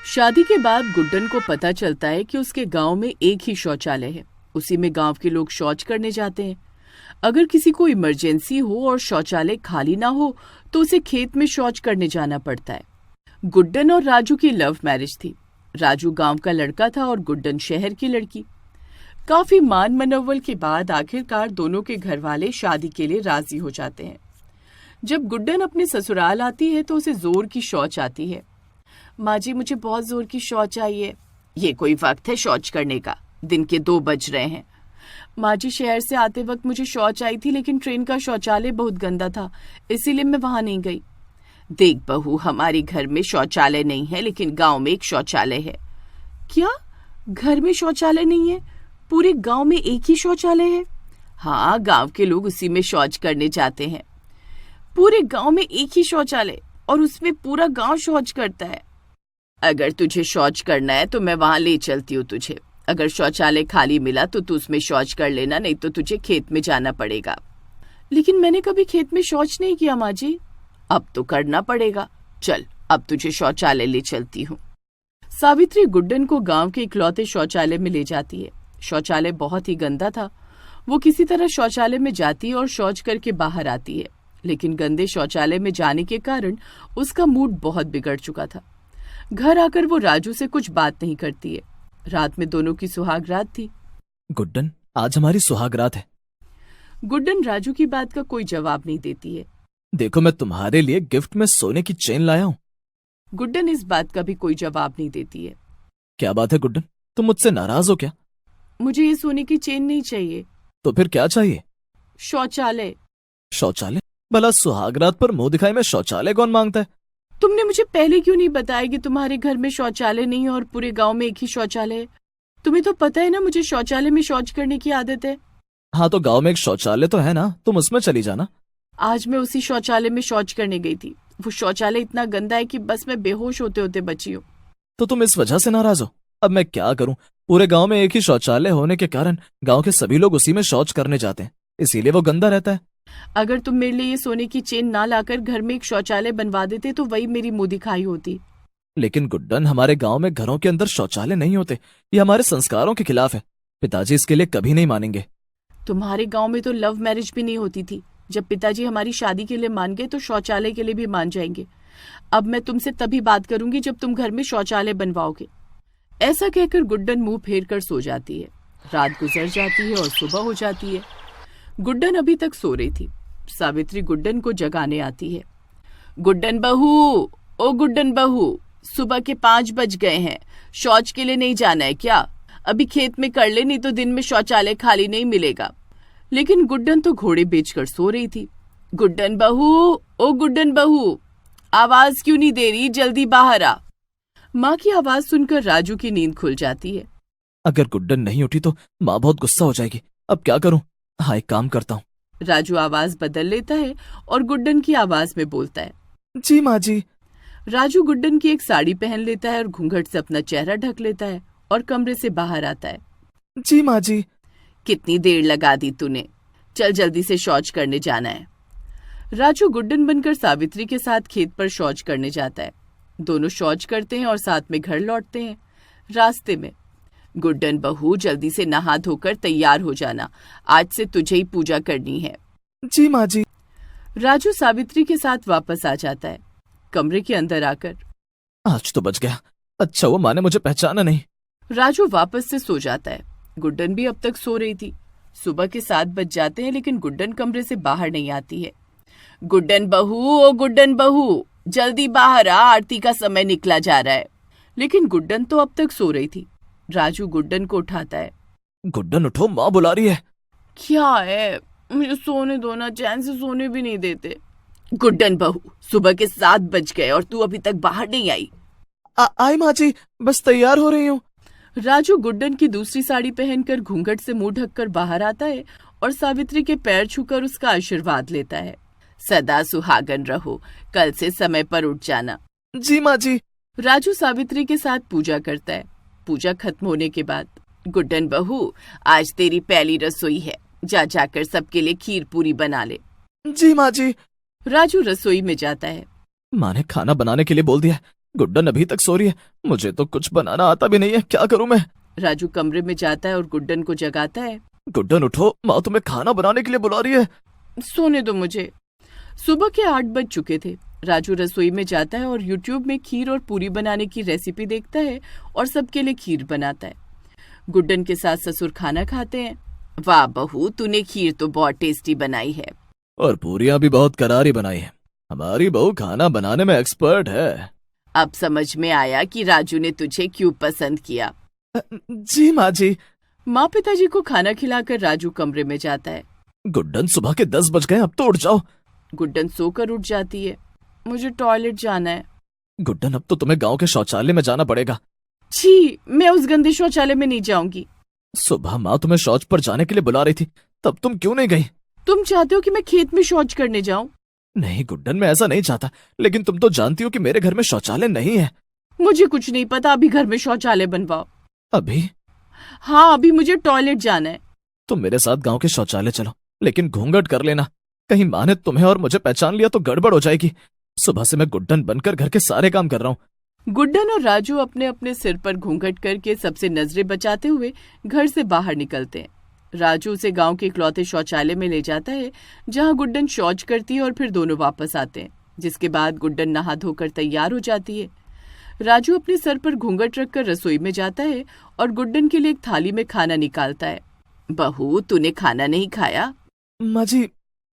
शादी के बाद गुड्डन को पता चलता है कि उसके गांव में एक ही शौचालय है। उसी में गांव के लोग शौच करने जाते हैं। अगर किसी को इमरजेंसी हो और शौचालय खाली ना हो तो उसे खेत में शौच करने जाना पड़ता है। गुड्डन और राजू की लव मैरिज थी। राजू गांव का लड़का था और गुड्डन शहर की लड़की। काफी मान मनव्वल के बाद आखिरकार दोनों के घर वाले शादी के लिए राजी हो जाते हैं। जब गुड्डन अपने ससुराल आती है तो उसे जोर की शौच आती है। माँ जी, मुझे बहुत जोर की शौच आई है। ये कोई वक्त है शौच करने का? दिन के 2 बज रहे हैं। माँ जी, शहर से आते वक्त मुझे शौच आई थी, लेकिन ट्रेन का शौचालय बहुत गंदा था, इसीलिए मैं वहां नहीं गई। देख बहू, हमारे घर में शौचालय नहीं है, लेकिन गांव में एक शौचालय है। क्या? घर में शौचालय नहीं है? पूरे गांव में एक ही शौचालय है? हाँ, गांव के लोग उसी में शौच करने जाते हैं। पूरे गांव में एक ही शौचालय और उसमें पूरा गांव शौच करता है। अगर तुझे शौच करना है तो मैं वहां ले चलती हूँ तुझे। अगर शौचालय खाली मिला तो तू उसमें शौच कर लेना, नहीं तो तुझे खेत में जाना पड़ेगा। लेकिन मैंने कभी खेत में शौच नहीं किया माँ जी। अब तो करना पड़ेगा। चल, अब तुझे शौचालय ले चलती हूँ। सावित्री गुड्डन को गांव के इकलौते शौचालय में ले जाती है। शौचालय बहुत ही गंदा था। वो किसी तरह शौचालय में जाती है और शौच करके बाहर आती है, लेकिन गंदे शौचालय में जाने के कारण उसका मूड बहुत बिगड़ चुका था। घर आकर वो राजू से कुछ बात नहीं करती है। रात में दोनों की सुहाग रात थी। गुड्डन, आज हमारी सुहाग रात है। गुड्डन राजू की बात का कोई जवाब नहीं देती है। देखो, मैं तुम्हारे लिए गिफ्ट में सोने की चेन लाया हूँ। गुड्डन इस बात का भी कोई जवाब नहीं देती है। क्या बात है गुड्डन, तुम मुझसे नाराज हो क्या? मुझे ये सोने की चेन नहीं चाहिए। तो फिर क्या चाहिए? शौचालय। शौचालय? भला सुहाग रात पर मुंह दिखाई में शौचालय कौन मांगता है? तुमने मुझे पहले क्यों नहीं बताया कि तुम्हारे घर में शौचालय नहीं है और पूरे गांव में एक ही शौचालय है? तुम्हें तो पता है ना, मुझे शौचालय में शौच करने की आदत है। हाँ, तो गांव में एक शौचालय तो है ना, तुम उसमें चली जाना। आज मैं उसी शौचालय में शौच करने गई थी। वो शौचालय इतना गंदा है कि बस मैं बेहोश होते होते बची हूँ। तो तुम इस वजह से नाराज हो? अब मैं क्या करूं? पूरे गांव में एक ही शौचालय होने के कारण गांव के सभी लोग उसी में शौच करने जाते हैं, इसीलिए वो गंदा रहता है। अगर तुम मेरे लिए ये सोने की चेन ना लाकर घर में एक शौचालय बनवा देते तो वही मेरी मुंह दिखाई होती। लेकिन गुड्डन, हमारे गांव में घरों के अंदर शौचालय नहीं होते। ये हमारे संस्कारों के खिलाफ है। पिताजी इसके लिए कभी नहीं मानेंगे। तुम्हारे गांव में तो लव मैरिज भी नहीं होती थी। जब पिताजी हमारी शादी के लिए मान गए तो शौचालय के लिए भी मान जाएंगे। अब मैं तुमसे तभी बात करूंगी जब तुम घर में शौचालय बनवाओगे। ऐसा कहकर गुड्डन मुंह फेर कर सो जाती है। रात गुजर जाती है और सुबह हो जाती है। गुड्डन अभी तक सो रही थी। सावित्री गुड्डन को जगाने आती है। गुड्डन बहू, ओ गुड्डन बहू, सुबह के 5 बज गए हैं। शौच के लिए नहीं जाना है क्या? अभी खेत में कर ले, नहीं तो दिन में शौचालय खाली नहीं मिलेगा। लेकिन गुड्डन तो घोड़े बेचकर सो रही थी। गुड्डन बहू, ओ गुड्डन बहू, आवाज क्यों नहीं दे रही? जल्दी बाहर आ। माँ की आवाज सुनकर राजू की नींद खुल जाती है। अगर गुड्डन नहीं उठी तो माँ बहुत गुस्सा हो जाएगी। अब क्या करूं? हाँ, एक काम करता हूँ। राजू आवाज बदल लेता है और गुड्डन की आवाज में बोलता है, जी माँ जी। राजू गुड्डन की एक साड़ी पहन लेता है और घूंघट से अपना चेहरा ढक लेता है और कमरे से बाहर आता है। जी माँ जी। कितनी देर लगा दी तूने? चल, जल्दी से शौच करने जाना है। राजू गुड्डन बनकर सावित्री के साथ खेत पर शौच करने जाता है। दोनों शौच करते हैं और साथ में घर लौटते हैं। रास्ते में, गुड्डन बहू, जल्दी से नहा धोकर तैयार हो जाना, आज से तुझे ही पूजा करनी है। जी माँ जी। राजू सावित्री के साथ वापस आ जाता है। कमरे के अंदर आकर, आज तो बच गया। अच्छा वो माँ ने मुझे पहचाना नहीं। राजू वापस से सो जाता है। गुड्डन भी अब तक सो रही थी। सुबह के 7 बज जाते हैं, लेकिन गुड्डन कमरे से बाहर नहीं आती है। गुड्डन बहू, ओ गुड्डन बहू, जल्दी बाहर आ, आरती का समय निकला जा रहा है। लेकिन गुड्डन तो अब तक सो रही थी। राजू गुड्डन को उठाता है। गुड्डन उठो, माँ बुला रही है। क्या है? मुझे सोने दो ना, चैन से सोने भी नहीं देते। गुड्डन बहू, सुबह के 7 बज गए और तू अभी तक बाहर नहीं आई। आई माँ जी, बस तैयार हो रही हूँ। राजू गुड्डन की दूसरी साड़ी पहनकर घूंघट से मुंह ढककर बाहर आता है और सावित्री के पैर छूकर उसका आशीर्वाद लेता है। सदा सुहागन रहो, कल से समय पर उठ जाना। जी माँ जी। राजू सावित्री के साथ पूजा करता है। पूजा खत्म होने के बाद, गुड्डन बहू, आज तेरी पहली रसोई है, जा जाकर सबके लिए खीर पूरी बना ले। जी माँ जी। राजू रसोई में जाता है। माँ ने खाना बनाने के लिए बोल दिया, गुड्डन अभी तक सो रही है। मुझे तो कुछ बनाना आता भी नहीं है, क्या करूं मैं? राजू कमरे में जाता है और गुड्डन को जगाता है। गुड्डन उठो, माँ तुम्हें खाना बनाने के लिए बुला रही है। सोने दो मुझे। सुबह के 8 बज चुके थे। राजू रसोई में जाता है और यूट्यूब में खीर और पूरी बनाने की रेसिपी देखता है और सबके लिए खीर बनाता है। गुड्डन के साथ ससुर खाना खाते हैं। वाह बहू, तूने खीर तो बहुत टेस्टी बनाई है। और पूरियां भी बहुत करारी बनाई है। हमारी बहू खाना बनाने में एक्सपर्ट है। अब समझ में आया कि राजू ने तुझे क्यों पसंद किया। जी माँ जी। माँ पिताजी को खाना खिलाकर राजू कमरे में जाता है। गुड्डन सुबह के 10 बज गए, अब तो उठ जाओ। गुड्डन सोकर उठ जाती है। मुझे टॉयलेट जाना है। गुड्डन अब तो तुम्हें गांव के शौचालय में जाना पड़ेगा। छी, मैं उस गंदे शौचालय में नहीं जाऊंगी। सुबह माँ तुम्हें शौच पर जाने के लिए बुला रही थी, तब तुम क्यों नहीं गई? तुम चाहते हो कि मैं खेत में शौच करने जाऊं? नहीं गुड्डन, मैं ऐसा नहीं चाहता, लेकिन तुम तो जानती हो कि मेरे घर में शौचालय नहीं है। मुझे कुछ नहीं पता, अभी घर में शौचालय बनवाओ। अभी? हाँ, अभी मुझे टॉयलेट जाना है। तुम मेरे साथ गांव के शौचालय चलो, लेकिन घूंघट कर लेना। कहीं माँ ने तुम्हें और मुझे पहचान लिया तो गड़बड़ हो जाएगी। सुबह से मैं गुड्डन बनकर घर के सारे काम कर रहा हूँ। गुड्डन और राजू अपने अपने सिर पर घूंघट करके सबसे नजरें बचाते हुए घर से बाहर निकलते हैं। राजू उसे गांव के इकलौते शौचालय में ले जाता है, जहां गुड्डन शौच करती है और फिर दोनों वापस आते हैं, जिसके बाद गुड्डन नहा धोकर तैयार हो जाती है। राजू अपने सर पर घूंघट रखकर रसोई में जाता है और गुड्डन के लिए एक थाली में खाना निकालता है। बहू, तूने खाना नहीं खाया? माँ जी,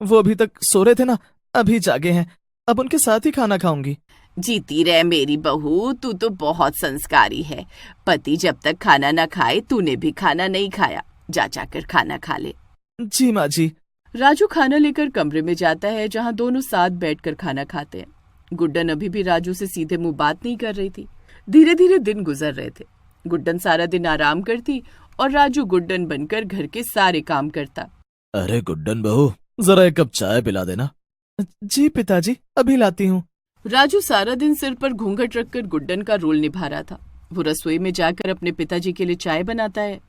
वो अभी तक सो रहे थे ना, अभी जागे हैं, अब उनके साथ ही खाना खाऊंगी। जीती रहे मेरी बहू, तू तो बहुत संस्कारी है। पति जब तक खाना न खाए, तूने भी खाना नहीं खाया। जा जाकर खाना खा ले। जी माँ जी। राजू खाना लेकर कमरे में जाता है, जहां दोनों साथ बैठकर खाना खाते हैं। गुड्डन अभी भी राजू से सीधे मुंह बात नहीं कर रही थी। धीरे धीरे दिन गुजर रहे थे। गुड्डन सारा दिन आराम करती और राजू गुड्डन बनकर घर के सारे काम करता। अरे गुड्डन बहू, जरा एक कप चाय पिला देना। जी पिताजी, अभी लाती हूँ। राजू सारा दिन सिर पर घूंघट रखकर गुड्डन का रोल निभा रहा था। वो रसोई में जाकर अपने पिताजी के लिए चाय बनाता है।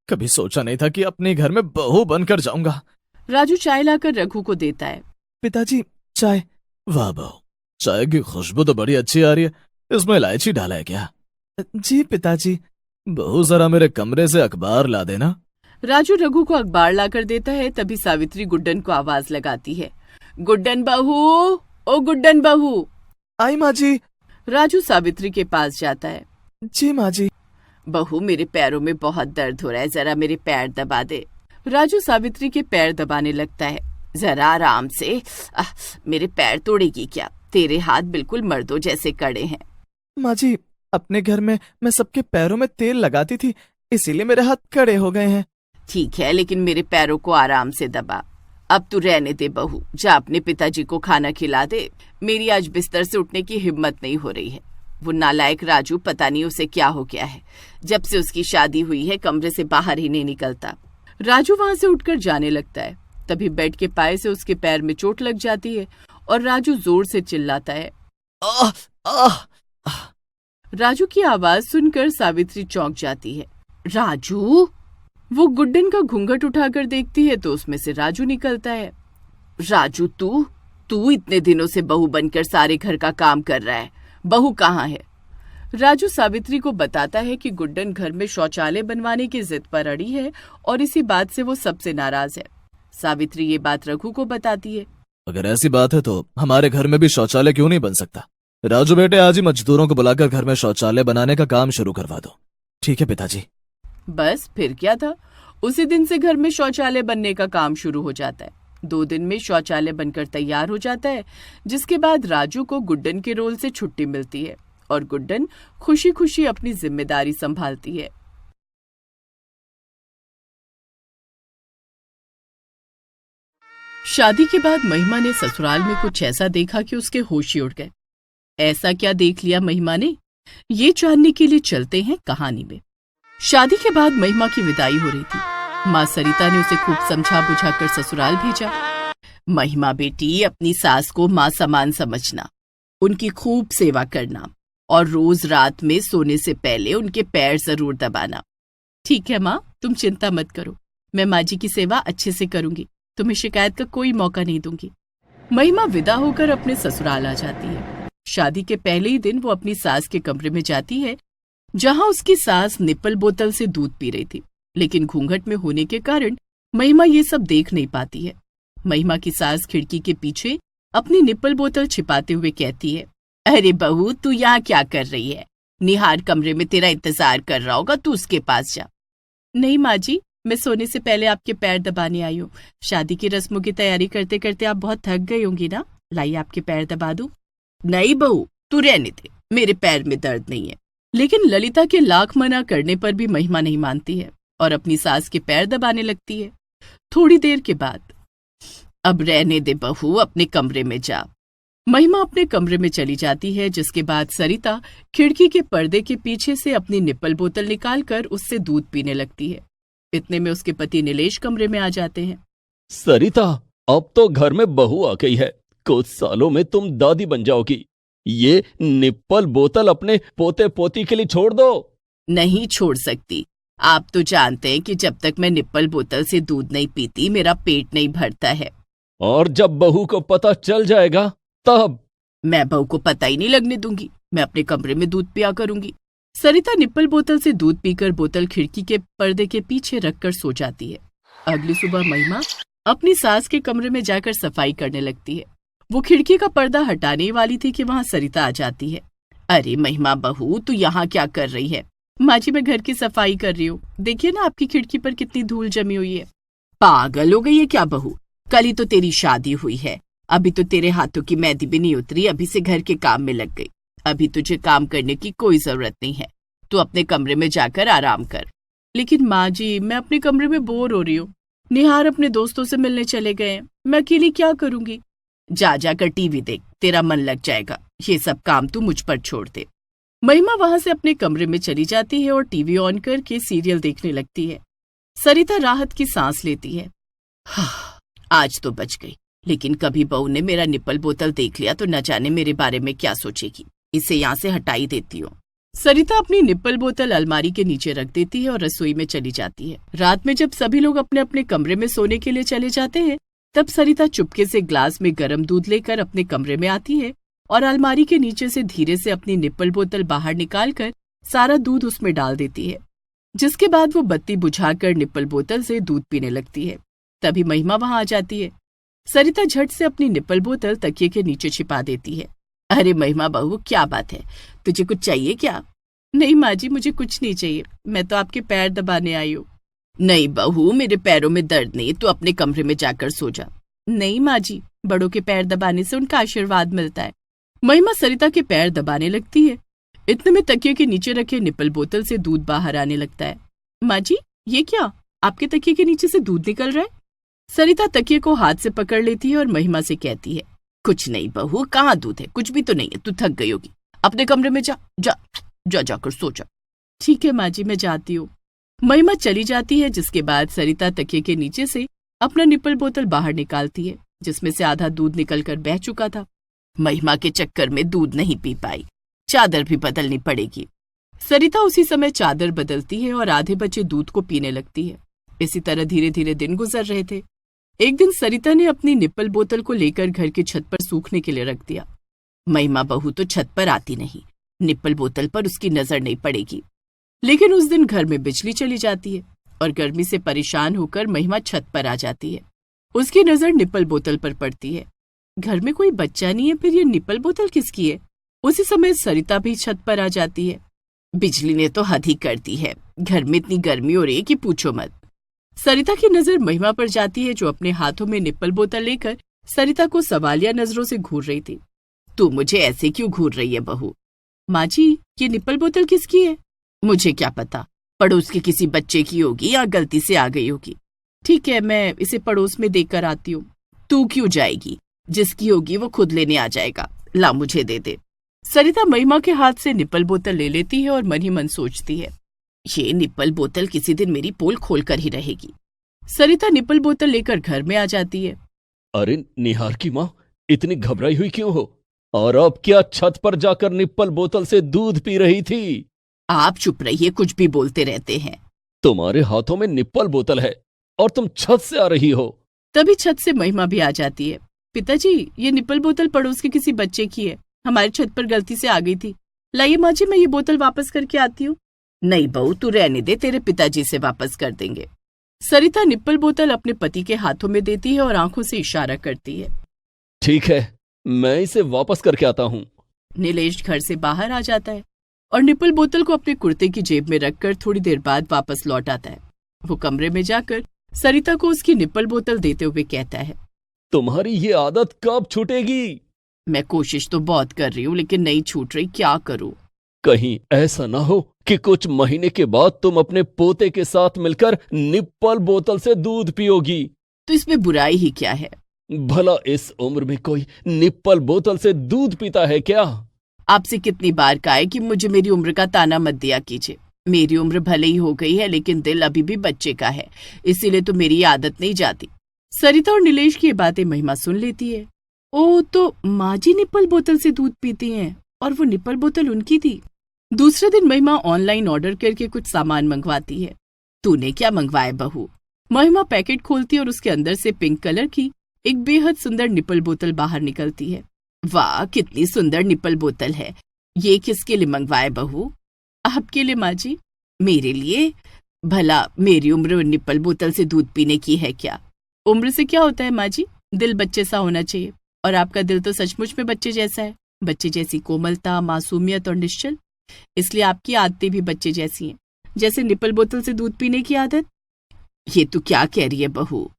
कभी सोचा नहीं था कि अपने घर में बहू बनकर जाऊंगा। राजू चाय लाकर रघु को देता है। पिताजी, चाय। वाह बहू, चाय की खुशबू तो बड़ी अच्छी आ रही है। इसमें इलायची डाला है क्या? जी पिताजी। बहू, जरा मेरे कमरे से अखबार ला देना। राजू रघु को अखबार लाकर देता है। तभी सावित्री गुड्डन को आवाज लगाती है। गुड्डन बहू, ओ गुड्डन बहू। आई माँ जी। राजू सावित्री के पास जाता है। जी माँ जी। बहू, मेरे पैरों में बहुत दर्द हो रहा है, जरा मेरे पैर दबा दे। राजू सावित्री के पैर दबाने लगता है। जरा आराम से। मेरे पैर तोड़ेगी क्या? तेरे हाथ बिल्कुल मर्दों जैसे कड़े हैं। माँ जी, अपने घर में मैं सबके पैरों में तेल लगाती थी, इसीलिए मेरे हाथ कड़े हो गए हैं। ठीक है, लेकिन मेरे पैरों को आराम से दबा। अब तू रहने दे बहू, जा अपने पिताजी को खाना खिला दे। मेरी आज बिस्तर से उठने की हिम्मत नहीं हो रही है। वो नालायक राजू, पता नहीं उसे क्या हो गया है। जब से उसकी शादी हुई है, कमरे से बाहर ही नहीं निकलता। राजू वहां से उठकर जाने लगता है। तभी बेड के पाए से उसके पैर में चोट लग जाती है और राजू जोर से चिल्लाता है। आह, आह, आह। राजू की आवाज सुनकर सावित्री चौंक जाती है। राजू? वो गुड्डन का घूंघट उठाकर देखती है तो उसमें से राजू निकलता है। राजू, तू इतने दिनों से बहू बनकर सारे घर का काम कर रहा है। बहू कहाँ है? राजू सावित्री को बताता है कि गुड्डन घर में शौचालय बनवाने की जिद पर अड़ी है और इसी बात से वो सबसे नाराज है। सावित्री ये बात रघु को बताती है। अगर ऐसी बात है तो हमारे घर में भी शौचालय क्यों नहीं बन सकता? राजू बेटे, आज ही मजदूरों को बुलाकर घर में शौचालय बनाने का काम शुरू करवा दो। ठीक है पिताजी। बस फिर क्या था, उसी दिन से घर में शौचालय बनने का काम शुरू हो जाता है। 2 दिन में शौचालय बनकर तैयार हो जाता है, जिसके बाद राजू को गुड्डन के रोल से छुट्टी मिलती है और गुड्डन खुशी खुशी अपनी जिम्मेदारी संभालती है। शादी के बाद महिमा ने ससुराल में कुछ ऐसा देखा कि उसके होश ही उड़ गए। ऐसा क्या देख लिया महिमा ने? ये जानने के लिए चलते हैं कहानी में। शादी के बाद महिमा की विदाई हो रही थी। माँ सरिता ने उसे खूब समझा बुझाकर ससुराल भेजा। महिमा बेटी, अपनी सास को माँ समान समझना, उनकी खूब सेवा करना और रोज रात में सोने से पहले उनके पैर जरूर दबाना। ठीक है माँ, तुम चिंता मत करो, मैं माँ जी की सेवा अच्छे से करूंगी, तुम्हें शिकायत का कोई मौका नहीं दूंगी। महिमा विदा होकर अपने ससुराल आ जाती है। शादी के पहले ही दिन वो अपनी सास के कमरे में जाती है, जहां उसकी सास निप्पल बोतल से दूध पी रही थी। लेकिन घूंघट में होने के कारण महिमा ये सब देख नहीं पाती है। महिमा की सास खिड़की के पीछे अपनी निप्पल बोतल छिपाते हुए कहती है, अरे बहू, तू यहाँ क्या कर रही है? निहार कमरे में तेरा इंतजार कर रहा होगा, तू उसके पास जा। नहीं माँ जी, मैं सोने से पहले आपके पैर दबाने आई हूँ। शादी की रस्मों की तैयारी करते करते आप बहुत थक गई होंगी ना, लाइए आपके पैर दबा दूं। नहीं बहू, तू रहने दे, मेरे पैर में दर्द नहीं है। लेकिन ललिता के लाख मना करने पर भी महिमा नहीं मानती है और अपनी सास के पैर दबाने लगती है। थोड़ी देर के बाद, अब रहने दे बहू, अपने कमरे में जा। महिमा अपने कमरे में चली जाती है, जिसके बाद सरिता खिड़की के पर्दे के पीछे से अपनी निप्पल बोतल निकालकर उससे दूध पीने लगती है। इतने में उसके पति नीलेश कमरे में आ जाते हैं। सरिता, अब तो घर में बहू आ गई है, कुछ सालों में तुम दादी बन जाओगी। ये निप्पल बोतल अपने पोते पोती के लिए छोड़ दो। नहीं छोड़ सकती। आप तो जानते हैं कि जब तक मैं निप्पल बोतल से दूध नहीं पीती मेरा पेट नहीं भरता है। और जब बहू को पता चल जाएगा तब? मैं बहू को पता ही नहीं लगने दूंगी, मैं अपने कमरे में दूध पिया करूंगी। सरिता निप्पल बोतल से दूध पीकर बोतल खिड़की के पर्दे के पीछे रखकर सो जाती है। अगली सुबह महिमा अपनी सास के कमरे में जाकर सफाई करने लगती है। वो खिड़की का पर्दा हटाने वाली थी कि वहां सरिता आ जाती है। अरे महिमा बहू, तू यहाँ क्या कर रही है? माँ जी, मैं घर की सफाई कर रही हूँ, देखिए ना आपकी खिड़की पर कितनी धूल जमी हुई है। पागल हो गई है क्या बहू? कल ही तो तेरी शादी हुई है, अभी तो तेरे हाथों की मेहंदी भी नहीं उतरी, अभी से घर के काम में लग गई। अभी तुझे काम करने की कोई जरूरत नहीं है, तू अपने कमरे में जाकर आराम कर। लेकिन माँ जी, मैं अपने कमरे में बोर हो रही हूँ, निहार अपने दोस्तों से मिलने चले गए हैं, मैं अकेली क्या करूंगी? जा जाकर टीवी देख, तेरा मन लग जाएगा, ये सब काम तू मुझ पर छोड़ दे। महिमा वहां से अपने कमरे में चली जाती है और टीवी ऑन करके सीरियल देखने लगती है। सरिता राहत की सांस लेती है। आज तो बच गई, लेकिन कभी बहू ने मेरा निप्पल बोतल देख लिया तो न जाने मेरे बारे में क्या सोचेगी। इसे यहाँ से हटा ही देती हूँ। सरिता अपनी निप्पल बोतल अलमारी के नीचे रख देती है और रसोई में चली जाती है। रात में जब सभी लोग अपने अपने कमरे में सोने के लिए चले जाते हैं, तब सरिता चुपके से ग्लास में गर्म दूध लेकर अपने कमरे में आती है और अलमारी के नीचे से धीरे से अपनी निप्पल बोतल बाहर निकालकर सारा दूध उसमें डाल देती है। जिसके बाद वो बत्ती बुझाकर निप्पल बोतल से दूध पीने लगती है। तभी महिमा वहां आ जाती है। सरिता झट से अपनी निप्पल बोतल तकिए के नीचे छिपा देती है। अरे महिमा बहू, क्या बात है, तुझे कुछ चाहिए क्या? नहीं माँ जी, मुझे कुछ नहीं चाहिए, मैं तो आपके पैर दबाने आई हूँ। नहीं बहू, मेरे पैरों में दर्द नहीं, तू अपने कमरे में जाकर सो जा। नहीं माँ जी, बड़ों के पैर दबाने से उनका आशीर्वाद मिलता है। महिमा सरिता के पैर दबाने लगती है। इतने में तकिए के नीचे रखे निप्पल बोतल से दूध बाहर आने लगता है। माँ जी, ये क्या, आपके तकिए के नीचे से दूध निकल रहा है? सरिता तकिए को हाथ से पकड़ लेती है और महिमा से कहती है, कुछ नहीं बहू, कहाँ दूध है, कुछ भी तो नहीं है, तू थक गई होगी, अपने कमरे में जा जा जा जाकर सो जा। ठीक है माँ जी, मैं जाती हूँ। महिमा चली जाती है, जिसके बाद सरिता तकिए के नीचे से अपना निप्पल बोतल बाहर निकालती है, जिसमें से आधा दूध निकलकर बह चुका था। महिमा के चक्कर में दूध नहीं पी पाई, चादर भी बदलनी पड़ेगी। सरिता उसी समय चादर बदलती है और आधे बचे दूध को पीने लगती है। इसी तरह धीरे धीरे दिन गुजर रहे थे। एक दिन सरिता ने अपनी निप्पल बोतल को लेकर घर की छत पर सूखने के लिए रख दिया। महिमा बहू तो छत पर आती नहीं, निप्पल बोतल पर उसकी नजर नहीं पड़ेगी। लेकिन उस दिन घर में बिजली चली जाती है और गर्मी से परेशान होकर महिमा छत पर आ जाती है। उसकी नजर निप्पल बोतल पर पड़ती है। घर में कोई बच्चा नहीं है, फिर ये निप्पल बोतल किसकी है? उसी समय सरिता भी छत पर आ जाती है। बिजली ने तो हद ही कर दी है, घर में इतनी गर्मी हो रही है कि पूछो मत। सरिता की नजर महिमा पर जाती है, जो अपने हाथों में निप्पल बोतल लेकर सरिता को सवालिया नजरों से घूर रही थी। तू मुझे ऐसे क्यों घूर रही है बहू? माँ जी, ये निप्पल बोतल किसकी है? मुझे क्या पता, पड़ोस के किसी बच्चे की होगी या गलती से आ गई होगी। ठीक है, मैं इसे पड़ोस में देकर आती हूँ। तू क्यों जाएगी? जिसकी होगी वो खुद लेने आ जाएगा, ला मुझे दे दे। सरिता महिमा के हाथ से निप्पल बोतल ले लेती है और मन ही मन सोचती है, ये निप्पल बोतल किसी दिन मेरी पोल खोल कर ही रहेगी। सरिता निप्पल बोतल लेकर घर में आ जाती है। अरे निहार की माँ, इतनी घबराई हुई क्यों हो? और अब क्या छत पर जाकर निप्पल बोतल से दूध पी रही थी? आप चुप रहिए, कुछ भी बोलते रहते हैं। तुम्हारे हाथों में निप्पल बोतल है और तुम छत से आ रही हो। तभी छत से महिमा भी आ जाती है। पिताजी, ये निप्पल बोतल पड़ोस के किसी बच्चे की है, हमारी छत पर गलती से आ गई थी। लाइए माँ जी, मैं ये बोतल वापस करके आती हूँ। नहीं बहू, तू रहने दे, तेरे पिताजी से वापस कर देंगे। सरिता निप्पल बोतल अपने पति के हाथों में देती है और आंखों से इशारा करती है। ठीक है, मैं इसे वापस करके आता हूँ। नीलेश घर से बाहर आ जाता है और निप्पल बोतल को अपने कुर्ते की जेब में रखकर थोड़ी देर बाद वापस लौट आता है। वो कमरे में जाकर सरिता को उसकी निप्पल बोतल देते हुए कहता है, तुम्हारी ये आदत कब छूटेगी? मैं कोशिश तो बहुत कर रही हूँ लेकिन नहीं छूट रही, क्या करूँ? कहीं ऐसा ना हो कि कुछ महीने के बाद तुम अपने पोते के साथ मिलकर निप्पल बोतल से दूध पियोगी। तो इसमें बुराई ही क्या है? भला इस उम्र में कोई निप्पल बोतल से दूध पीता है क्या? आपसे कितनी बार कहा है कि मुझे मेरी उम्र का ताना मत दिया कीजिए। मेरी उम्र भले ही हो गई है लेकिन दिल अभी भी बच्चे का है, इसीलिए तो मेरी आदत नहीं जाती। सरिता और नीलेश की ये बातें महिमा सुन लेती है। ओ, तो माँ जी निप्पल बोतल से दूध पीती हैं और वो निप्पल बोतल उनकी थी। दूसरे दिन महिमा ऑनलाइन ऑर्डर करके कुछ सामान मंगवाती है। तूने क्या मंगवाए बहू? महिमा पैकेट खोलती है और उसके अंदर से पिंक कलर की एक बेहद सुंदर निप्पल बोतल बाहर निकलती है। वाह, कितनी सुंदर निप्पल बोतल है। ये किसके लिए मंगवाए बहू? आपके लिए माँ जी। मेरे लिए? भला मेरी उम्र निप्पल बोतल से दूध पीने की है क्या? उम्र से क्या होता है माँ जी, दिल बच्चे सा होना चाहिए, और आपका दिल तो सचमुच में बच्चे जैसा है। बच्चे जैसी कोमलता, मासूमियत और निश्चल। इसलिए आपकी आदतें भी बच्चे जैसी हैं, जैसे निप्पल बोतल से दूध पीने की आदत। ये तू क्या कह रही है बहू?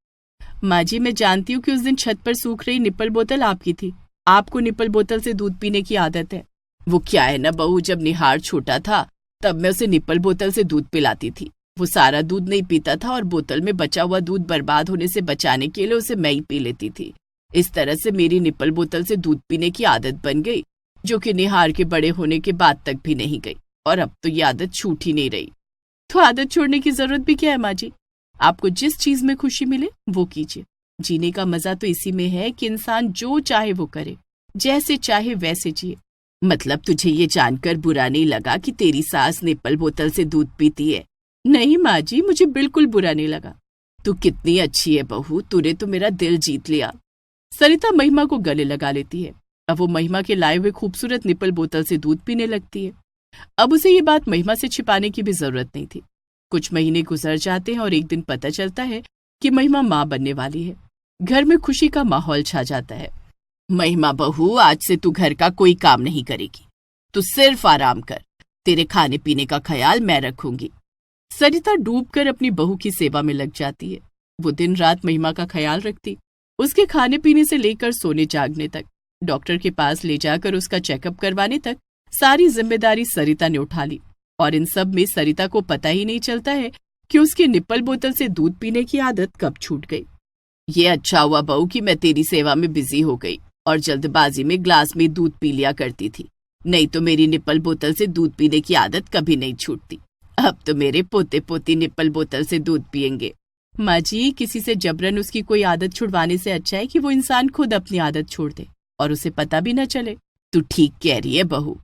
माँ जी, मैं जानती हूँ कि उस दिन छत पर सूख रही निप्पल बोतल आपकी थी। आपको निप्पल बोतल से दूध पीने की आदत है। वो क्या है ना बहू, जब निहार छोटा था तब मैं उसे निप्पल बोतल से दूध पिलाती थी। वो सारा दूध नहीं पीता था और बोतल में बचा हुआ दूध बर्बाद होने से बचाने के लिए उसे मैं ही पी लेती थी। इस तरह से मेरी निप्पल बोतल से दूध पीने की आदत बन गई, जो कि निहार के बड़े होने के बाद तक भी नहीं गई, और अब तो ये आदत छूट ही नहीं रही। तो आदत छोड़ने की जरूरत भी क्या है माँ जी? आपको जिस चीज में खुशी मिले वो कीजिए। जीने का मजा तो इसी में है कि इंसान जो चाहे वो करे, जैसे चाहे वैसे जिए। मतलब तुझे ये जानकर बुरा नहीं लगा कि तेरी सास निप्पल बोतल से दूध पीती है? नहीं माँ जी, मुझे बिल्कुल बुरा नहीं लगा। तू कितनी अच्छी है बहू, तूने तो मेरा दिल जीत लिया। सरिता महिमा को गले लगा लेती है। अब वो महिमा के लाए हुए खूबसूरत निप्पल बोतल से दूध पीने लगती है। अब उसे ये बात महिमा से छिपाने की भी जरूरत नहीं थी। कुछ महीने गुजर जाते हैं और एक दिन पता चलता है कि महिमा माँ बनने वाली है। घर में खुशी का माहौल छा जाता है। महिमा बहू, आज से तू घर का कोई काम नहीं करेगी, तू सिर्फ आराम कर। तेरे खाने पीने का ख्याल मैं रखूंगी। सरिता डूबकर अपनी बहू की सेवा में लग जाती है। वो दिन रात महिमा का ख्याल रखती, उसके खाने पीने से लेकर सोने जागने तक, डॉक्टर के पास ले जाकर उसका चेकअप करवाने तक सारी जिम्मेदारी सरिता ने उठा ली। और इन सब में सरिता को पता ही नहीं चलता है कि उसकी निप्पल बोतल से दूध पीने की आदत कब छूट गई। ये अच्छा हुआ बहू कि मैं तेरी सेवा में बिजी हो गई और जल्दबाजी में ग्लास में दूध पी लिया करती थी, नहीं तो मेरी निप्पल बोतल से दूध पीने की आदत कभी नहीं छूटती। अब तो मेरे पोते पोती निप्पल बोतल से दूध पियेंगे। माँ जी, किसी से जबरन उसकी कोई आदत छुड़वाने से अच्छा है कि वो इंसान खुद अपनी आदत छोड़ दे और उसे पता भी न चले। तू ठीक कह रही है बहू।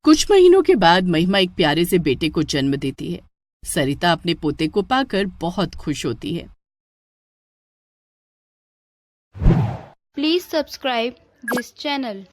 कुछ महीनों के बाद महिमा एक प्यारे से बेटे को जन्म देती है। सरिता अपने पोते को पाकर बहुत खुश होती है। Please subscribe this channel.